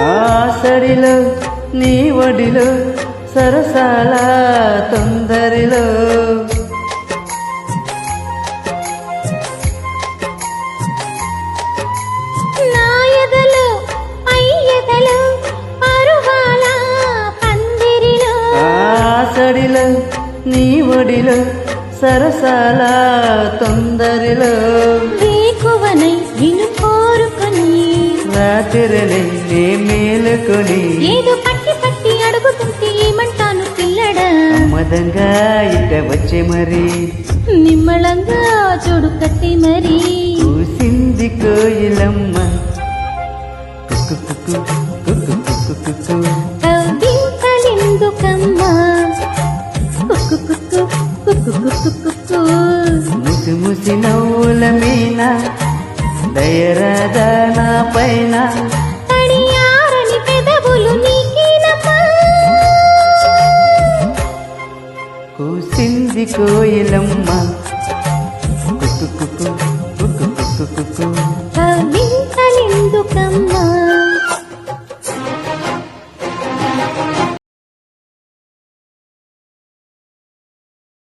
ఆసడిలో నీ ఒడిలో సరసాల తొందరిలో ఆసడిలో నీ ఒడిలో సరసాల తొందరిలో వేకువనై నిన్ను కోరుకొని రాత్రిని నే మేలుకొని ఏదో పట్టి పట్టి అడుగుతుంటే ఏమంటాను పిల్లడా మదంగా ఇట వచ్చే మరి నిమ్మళంగా చూడు కట్టి మరి కూసింది కోయిలమ్మ కుక్కు కుక్కు కుక్కు కుక్కు కుక్కు కవింతలెందుకమ్మా కుక్కు కుక్కు కుక్కు కుక్కు కుక్కు ముసి ముసి నవ్వుల మీన దయరాదా నా పైన తడియారని పెదవులు నీకేనమ్మా కూసింది కోయిలమ్మ కుక్కు కుక్కు కుక్కు కుక్కు కుక్కు కవింతలెందుకమ్మా